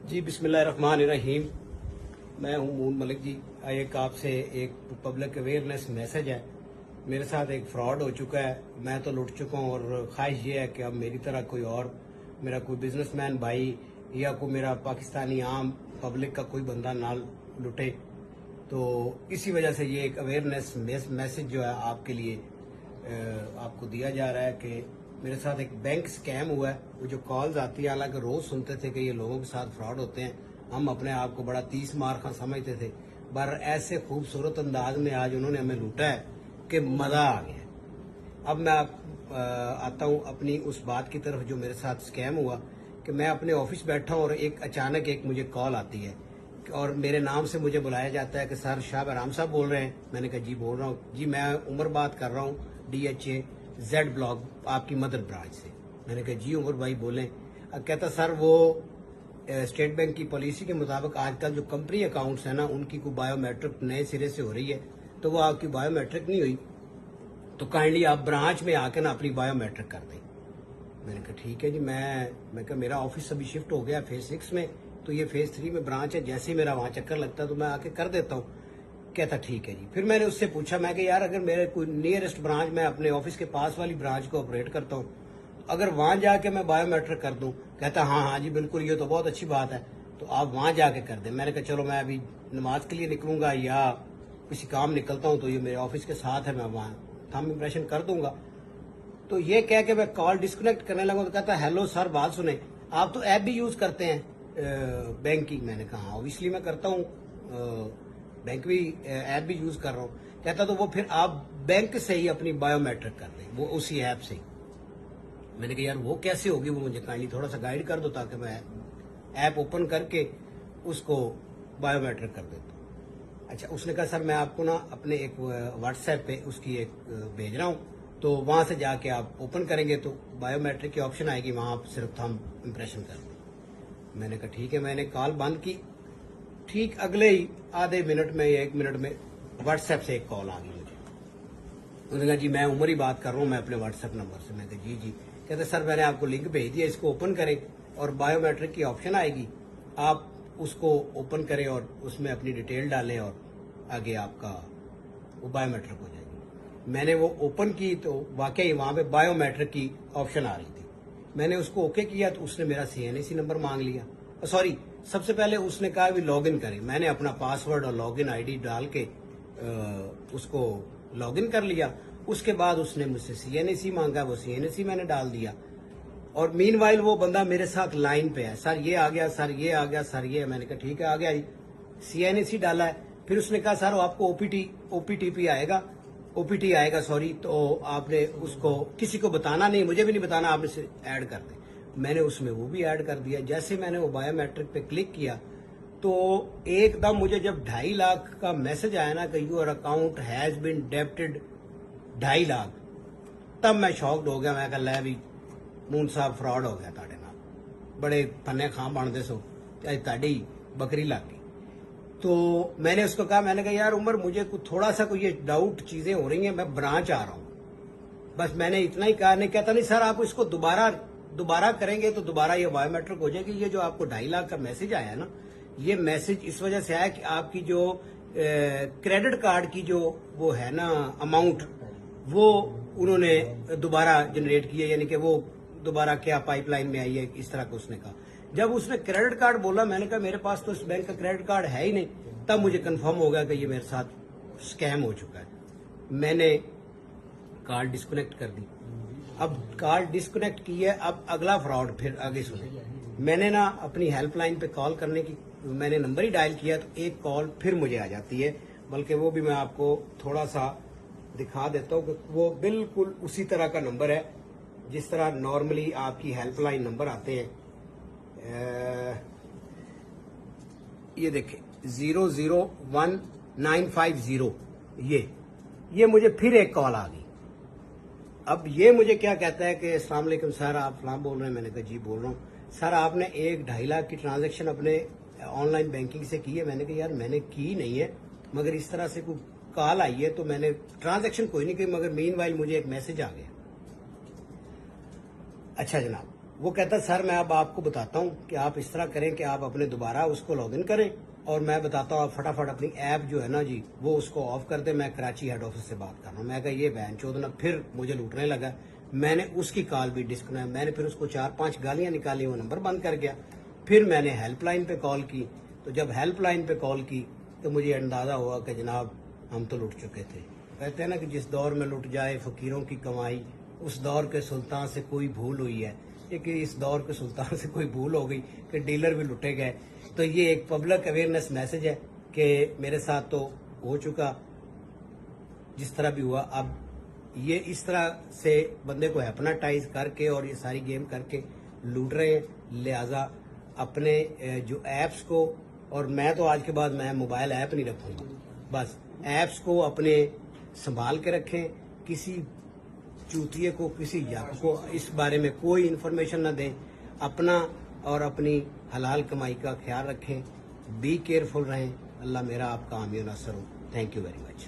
جی बिस्मिल्लाहिर्रहमानिर्रहीम। मैं हूं मून मलिक जी। एक आपसे एक पब्लिक अवेयरनेस मैसेज है। मेरे साथ एक फ्रॉड हो चुका है, मैं तो लुट चुका हूं और ख्वाहिश ये है कि अब मेरी तरह कोई और मेरा कोई बिजनेसमैन भाई या कोई मेरा पाकिस्तानी आम पब्लिक का कोई बंदा ना लुटे। तो इसी वजह से ये एक अवेयरनेस मैसेज जो है आपके लिए आपको दिया जा रहा है कि मेरे साथ एक बैंक स्कैम हुआ है। वो जो कॉल्स आती है, हालांकि रोज सुनते थे कि ये लोगों के साथ फ्रॉड होते हैं, हम अपने आप को बड़ा 30 मार का समझते थे, पर ऐसे खूबसूरत अंदाज में आज उन्होंने हमें लूटा है कि मजा आ गया। अब मैं आता हूँ अपनी उस बात की तरफ जो मेरे साथ स्कैम हुआ कि मैं अपने ऑफिस बैठा हूँ और एक अचानक एक मुझे कॉल आती है और मेरे नाम से मुझे बुलाया जाता है कि सर शाह आराम साहब बोल रहे हैं। मैंने कहा जी बोल रहा हूँ जी, मैं उमर बात कर रहा हूँ DHA Z ब्लॉक आपकी मदर ब्रांच से। मैंने कहा जी उमर भाई बोलें। कहता सर वो स्टेट बैंक की पॉलिसी के मुताबिक आजकल जो कंपनी अकाउंट्स है ना, उनकी कोई बायोमेट्रिक नए सिरे से हो रही है, तो वो आपकी बायोमेट्रिक नहीं हुई, तो काइंडली आप ब्रांच में आके ना अपनी बायोमेट्रिक कर दें। मैंने कहा ठीक है जी। मैं कहा मेरा ऑफिस अभी शिफ्ट हो गया फेज 6 में, तो ये फेज 3 में ब्रांच है, जैसे ही मेरा वहां चक्कर लगता है तो मैं आके कर देता हूँ। कहता ठीक है जी। फिर मैंने उससे पूछा, मैं कि यार अगर मेरे कोई नियरेस्ट ब्रांच, मैं अपने ऑफिस के पास वाली ब्रांच को ऑपरेट करता हूँ, अगर वहां जाके मैं बायोमेट्रिक कर दूं। कहता हाँ जी बिल्कुल, ये तो बहुत अच्छी बात है, तो आप वहां जाके कर दें। मैंने कहा चलो मैं अभी नमाज के लिए निकलूंगा या किसी काम निकलता हूं, तो ये मेरे ऑफिस के साथ है, मैं वहां थंब इम्प्रेशन कर दूंगा। तो ये कह के मैं कॉल डिस्कनेक्ट करने लगा, तो कहता हेलो सर बात सुने, आप तो ऐप भी यूज करते हैं बैंक की। मैंने कहा हाँ ऑब्वियसली मैं करता हूँ, बैंक भी ऐप भी यूज कर रहा हूँ। कहता तो वो फिर आप बैंक से ही अपनी बायोमेट्रिक कर दें, वो उसी ऐप से ही। मैंने कहा यार वो कैसे होगी, वो मुझे काइंडली थोड़ा सा गाइड कर दो ताकि मैं ऐप ओपन करके उसको बायोमेट्रिक कर देता हूँ। अच्छा, उसने कहा सर मैं आपको ना अपने एक व्हाट्सएप पे उसकी एक भेज रहा हूँ, तो वहां से जाके आप ओपन करेंगे तो बायोमेट्रिक की ऑप्शन आएगी, वहां आप सिर्फ थंब इम्प्रेशन कर दें। मैंने कहा ठीक है। मैंने कॉल बंद की, ठीक अगले ही आधे मिनट में या 1 मिनट में व्हाट्सएप से एक कॉल आ गई मुझे। उन्होंने कहा जी मैं उमर ही बात कर रहा हूँ, मैं अपने व्हाट्सएप नंबर से। मैं कहा जी जी। कहते सर मैंने आपको लिंक भेज दिया, इसको ओपन करें और बायोमेट्रिक की ऑप्शन आएगी, आप उसको ओपन करें और उसमें अपनी डिटेल डालें और आगे आपका वो बायोमेट्रिक हो जाएगी। मैंने वो ओपन की तो वाकई वहां पे बायोमेट्रिक की ऑप्शन आ रही थी। मैंने उसको ओके किया तो उसने मेरा CNAC नंबर मांग लिया। सॉरी, सबसे पहले उसने कहा भी लॉगिन करें। मैंने अपना पासवर्ड और लॉगिन ID डाल के उसको लॉगिन कर लिया। उसके बाद उसने मुझसे CNAC मांगा, वो CNAC मैंने डाल दिया। और मीनवाइल वो बंदा मेरे साथ लाइन पे है, सर ये आ गया, सर ये आ गया, सर ये। मैंने कहा ठीक है आ गया जी। CNAC डाला है। फिर उसने कहा सर आपको OPTP आएगा, OPT आएगा सॉरी, तो आपने उसको किसी को बताना नहीं, मुझे भी नहीं बताना, आप इसे ऐड कर दें। मैंने उसमें वो भी ऐड कर दिया। जैसे मैंने वो बायोमेट्रिक पे क्लिक किया तो एकदम मुझे जब 2.5 लाख का मैसेज आया ना कि your account has been debited 2.5 lakh, तब मैं शॉक्ड हो गया। मैं कहा लै भी मून साहब फ्रॉड हो गया ताड़े नाल, बड़े फन्ने खां बनते सो ताड़ी बकरी लग गई। तो मैंने उसको कहा, मैंने कहा यार उमर मुझे कुछ थोड़ा सा कोई ये डाउट चीजें हो रही हैं, मैं ब्रांच आ रहा हूँ, बस मैंने इतना ही कहा। नहीं कहता नहीं सर आप इसको दोबारा करेंगे तो दोबारा ये बायोमेट्रिक हो जाएगी। ये जो आपको 2.5 लाख का मैसेज आया ना, ये मैसेज इस वजह से आया कि आपकी जो क्रेडिट कार्ड की जो वो है ना अमाउंट, वो उन्होंने दोबारा जनरेट की है, यानी कि वो दोबारा क्या पाइपलाइन में आई है, इस तरह का उसने कहा। जब उसने क्रेडिट कार्ड बोला, मैंने कहा मेरे पास तो इस बैंक का क्रेडिट कार्ड है ही नहीं, तब मुझे कंफर्म हो गया कि ये मेरे साथ स्कैम हो चुका है। मैंने कार्ड डिस्कनेक्ट कर दी। अब कार्ड डिस्कनेक्ट की है, अब अगला फ्रॉड फिर आगे सुने। मैंने ना अपनी हेल्पलाइन पे कॉल करने की मैंने नंबर ही डायल किया तो एक कॉल फिर मुझे आ जाती है, बल्कि वो भी मैं आपको थोड़ा सा दिखा देता हूँ कि वो बिल्कुल उसी तरह का नंबर है जिस तरह नॉर्मली आपकी हेल्पलाइन नंबर आते हैं। ये देखें 001950, ये मुझे फिर एक कॉल आ गई। अब ये मुझे क्या कहता है कि अस्सलाम वालेकुम सर आप फलां बोल रहे हैं। मैंने कहा जी बोल रहा हूँ। सर आपने 1-2.5 लाख की ट्रांजैक्शन अपने ऑनलाइन बैंकिंग से की है। मैंने कहा यार मैंने की नहीं है, मगर इस तरह से कोई कॉल आई है तो मैंने ट्रांजैक्शन कोई नहीं की, मगर मीनवाइल मुझे एक मैसेज आ गया। अच्छा जनाब, وہ کہتا سر میں اب آپ کو بتاتا ہوں کہ آپ اس طرح کریں کہ آپ اپنے دوبارہ اس کو لاگ ان کریں اور میں بتاتا ہوں آپ فٹافٹ اپنی ایپ جو ہے نا جی وہ اس کو آف کر دیں. میں کراچی ہیڈ آفس سے بات کر رہا ہوں. میں کہا یہ بہن چودنا پھر مجھے لوٹنے لگا. میں نے اس کی کال بھی ڈسکنیکٹ, میں نے پھر اس کو 4-5 گالیاں نکالی, وہ نمبر بند کر گیا. پھر میں نے ہیلپ لائن پہ کال کی, تو جب ہیلپ لائن پہ کال کی تو مجھے اندازہ ہوا کہ جناب ہم تو لٹ چکے تھے. کہتے ہیں نا کہ جس دور میں لٹ جائے فقیروں کی کمائی, اس دور کے سلطان سے کوئی بھول ہوئی ہے. کہ اس دور کے سلطان سے کوئی بھول ہو گئی کہ ڈیلر بھی لٹے گئے. تو یہ ایک پبلک اویئرنیس میسج ہے کہ میرے ساتھ تو ہو چکا, جس طرح بھی ہوا. اب یہ اس طرح سے بندے کو ہیپناٹائز کر کے اور یہ ساری گیم کر کے لوٹ رہے ہیں. لہذا اپنے جو ایپس کو, اور میں تو آج کے بعد میں موبائل ایپ نہیں رکھوں گا, بس ایپس کو اپنے سنبھال کے رکھیں. کسی چوتیے کو, کسی یاک کو اس بارے میں کوئی انفارمیشن نہ دیں. اپنا اور اپنی حلال کمائی کا خیال رکھیں. بی کیئرفل رہیں. اللہ میرا آپ کا حامی و ناصر ہو. Thank you very much.